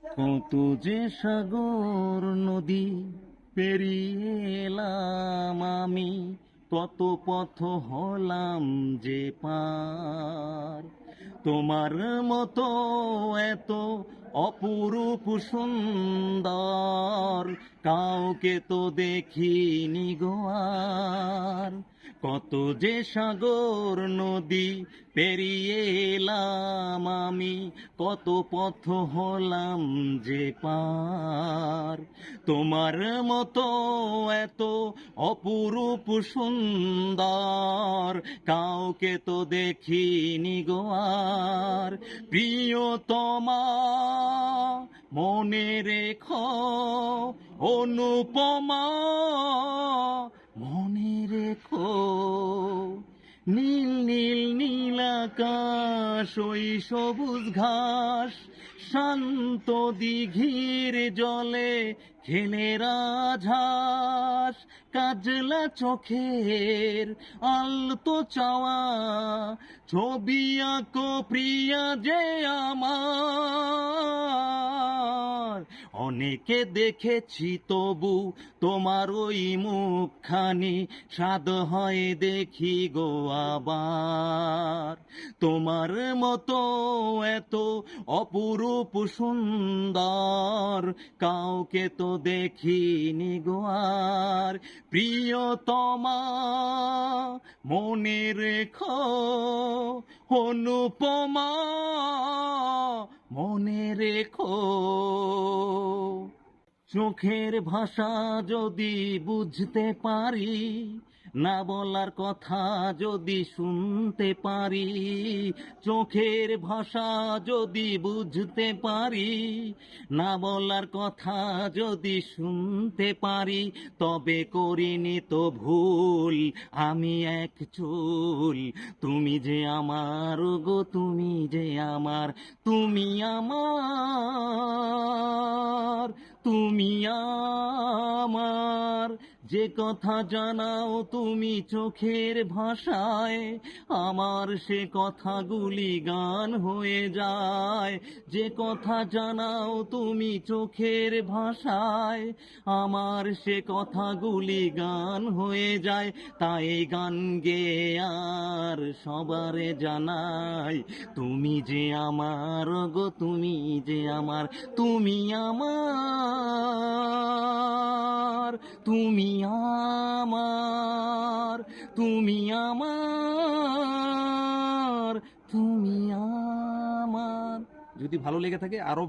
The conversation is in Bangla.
কত যে সাগর নদী পেরিয়ে এলাম আমি, কত পথ হলাম যে পার। তোমার মতো এত অপরূপ সুন্দর কাউকে তো দেখিনি গো আর। কত যে সাগর নদী পেরিয়ে এলাম আমি, কত পথ হলাম যে পার। তোমার মতো এত অপরূপ সুন্দর কাউকে তো দেখিনি গো আর। প্রিয়তমা মনে রেখো, অনুপমা মনে রেখো, নীল নীল নীল আকাশ, ওই সবুজ ঘাস, শান্ত দিঘির জলে খেলে রাজহাঁস, কাজলা চোখের আলতো চাওয়া, ছবি আঁকো প্রিয়া যে আমার। অনেকে দেখেছি তবু তোমার ওই মুখখানি, স্বাদ হয় দেখি গো আবার। তোমার মতো এত অপরূপ সুন্দর কাউকে তো দেখিনি গো আর। প্রিয়তমা মনে রেখো, অনুপমা মনে রেখো। চোখের ভাষা যদি বুঝতে পারি, না বলার কথা যদি শুনতে পারি, চোখের ভাষা যদি বুঝতে পারি, না বলার কথা যদি শুনতে পারি, তবে করিনি তো ভুল আমি এক চুল। তুমি যে আমার গো, তুমি যে আমার, তুমি আমার, তুমি আমার। যে কথা জানাও তুমি চোখের ভাষায়, আমার সে কথাগুলি গান হয়ে যায়। যে কথা জানাও তুমি চোখের ভাষায়, আমার সে কথাগুলি গান হয়ে যায়। তাই গান গেয়ে আর সবারে জানাই, তুমি যে আমার গো, তুমি যে আমার, তুমি আমার, তুমি আমার, তুমি আমার, তুমি আমার। যদি ভালো লেগে থাকে আরো